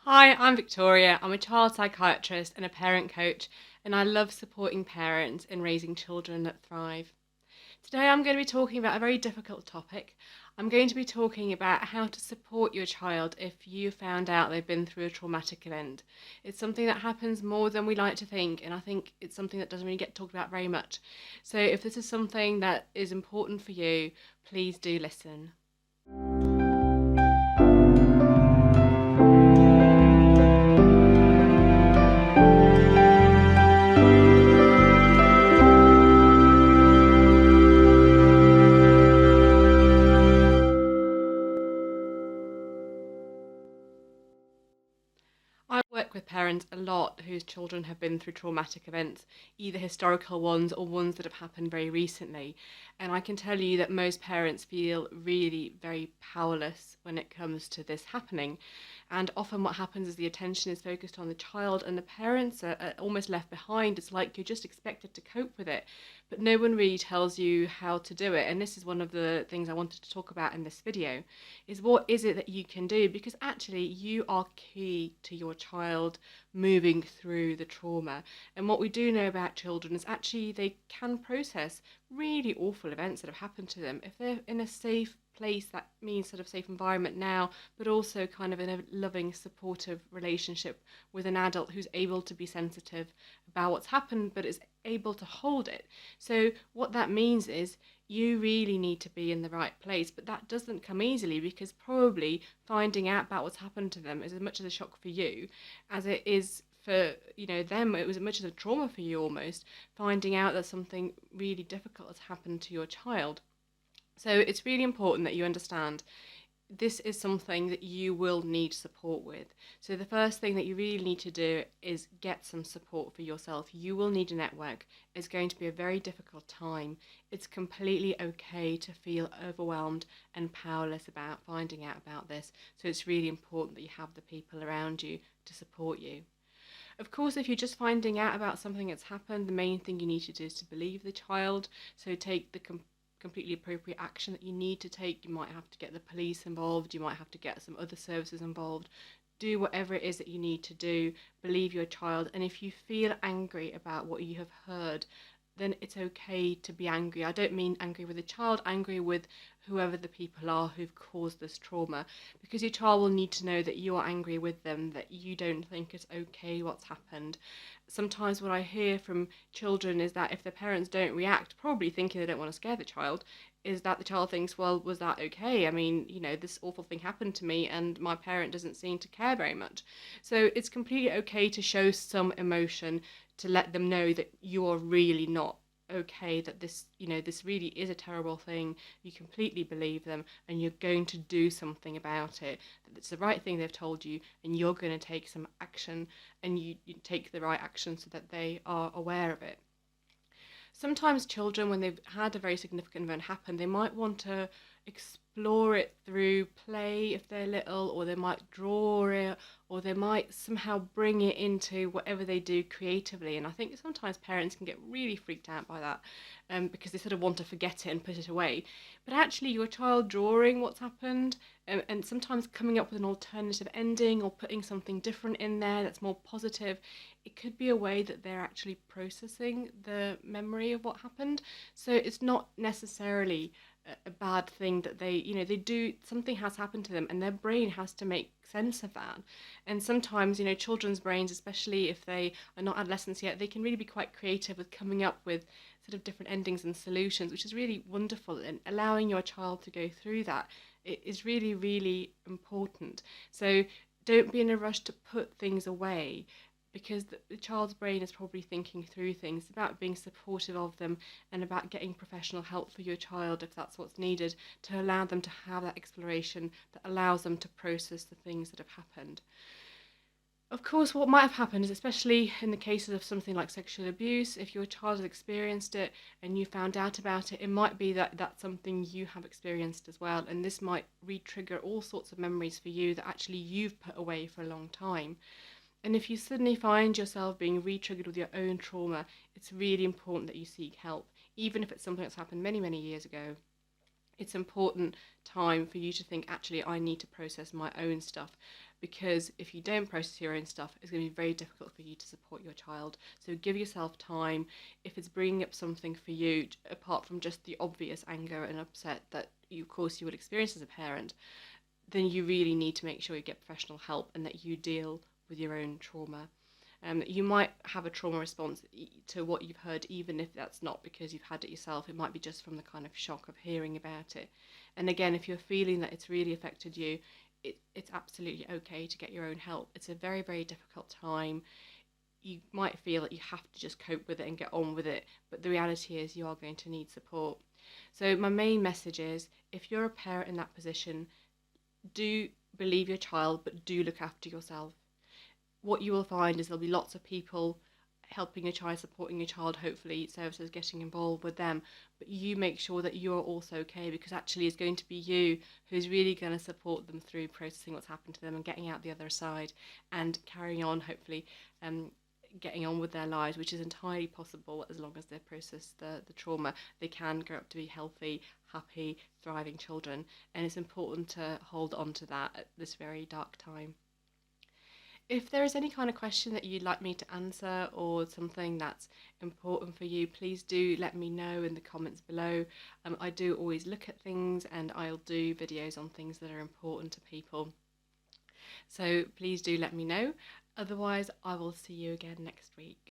Hi, I'm Victoria. I'm a child psychiatrist and a parent coach, and I love supporting parents in raising children that thrive. Today, I'm going to be talking about a very difficult topic. I'm going to be talking about how to support your child if you found out they've been through a traumatic event. It's something that happens more than we like to think, and I think it's something that doesn't really get talked about very much. So, if this is something that is important for you, please do listen. I work with parents a lot whose children have been through traumatic events, either historical ones or ones that have happened very recently. And I can tell you that most parents feel really very powerless when it comes to this happening. And often what happens is the attention is focused on the child, and the parents are almost left behind. It's like you're just expected to cope with it, but no one really tells you how to do it. And this is one of the things I wanted to talk about in this video, is what is it that you can do, because actually you are key to your child moving through the trauma. And what we do know about children is actually they can process really awful events that have happened to them if they're in a safe place. That means sort of safe environment now, but also kind of in a loving, supportive relationship with an adult who's able to be sensitive about what's happened, but is able to hold it. So what that means is you really need to be in the right place, but that doesn't come easily, because probably finding out about what's happened to them is as much of a shock for you as it is for them. It was as much as a trauma for you, almost, finding out that something really difficult has happened to your child. So it's really important that you understand this is something that you will need support with. So the first thing that you really need to do is get some support for yourself. You will need a network. It's going to be a very difficult time. It's completely okay to feel overwhelmed and powerless about finding out about this. So it's really important that you have the people around you to support you. Of course, if you're just finding out about something that's happened, the main thing you need to do is to believe the child. So take the completely appropriate action that you need to take. You might have to get the police involved, you might have to get some other services involved. Do whatever it is that you need to do. Believe your child. And if you feel angry about what you have heard, then it's okay to be angry. I don't mean angry with the child, angry with whoever the people are who've caused this trauma, because your child will need to know that you are angry with them, that you don't think it's okay what's happened. Sometimes what I hear from children is that if their parents don't react, probably thinking they don't want to scare the child, is that the child thinks, well, was that okay? I mean, this awful thing happened to me and my parent doesn't seem to care very much. So it's completely okay to show some emotion, to let them know that you are really not okay, that this really is a terrible thing. You completely believe them and you're going to do something about it, that it's the right thing they've told you, and you're going to take some action, and you take the right action so that they are aware of it. Sometimes children, when they've had a very significant event happen, they might want to explore it through play if they're little, or they might draw it, or they might somehow bring it into whatever they do creatively. And I think sometimes parents can get really freaked out by that, because they sort of want to forget it and put it away. But actually, your child drawing what's happened, and sometimes coming up with an alternative ending or putting something different in there that's more positive, it could be a way that they're actually processing the memory of what happened. So it's not necessarily a bad thing that they do, something has happened to them and their brain has to make sense of that. And sometimes children's brains, especially if they are not adolescents yet, they can really be quite creative with coming up with sort of different endings and solutions, which is really wonderful. And allowing your child to go through that, it is really, really important. So don't be in a rush to put things away, because the child's brain is probably thinking through things. It's about being supportive of them and about getting professional help for your child if that's what's needed, to allow them to have that exploration that allows them to process the things that have happened. Of course, what might have happened is, especially in the cases of something like sexual abuse, if your child has experienced it and you found out about it, it might be that that's something you have experienced as well, and this might re-trigger all sorts of memories for you that actually you've put away for a long time. And if you suddenly find yourself being re-triggered with your own trauma, it's really important that you seek help, even if it's something that's happened many, many years ago. It's important time for you to think, actually, I need to process my own stuff. because if you don't process your own stuff, it's going to be very difficult for you to support your child. So give yourself time. If it's bringing up something for you, apart from just the obvious anger and upset that you, of course, you would experience as a parent, then you really need to make sure you get professional help and that you deal with your own trauma. You might have a trauma response to what you've heard, even if that's not because you've had it yourself. It might be just from the kind of shock of hearing about it. And again, if you're feeling that it's really affected you, it's absolutely okay to get your own help. It's a very, very difficult time. You might feel that you have to just cope with it and get on with it, but the reality is you are going to need support. So my main message is, if you're a parent in that position, do believe your child, but do look after yourself. What you will find is there'll be lots of people helping your child, supporting your child, hopefully services getting involved with them, but you make sure that you're also okay, because actually it's going to be you who's really going to support them through processing what's happened to them and getting out the other side and carrying on, hopefully, getting on with their lives, which is entirely possible as long as they process the trauma. They can grow up to be healthy, happy, thriving children, and it's important to hold on to that at this very dark time. If there is any kind of question that you'd like me to answer or something that's important for you, please do let me know in the comments below. I do always look at things, and I'll do videos on things that are important to people. So please do let me know. Otherwise, I will see you again next week.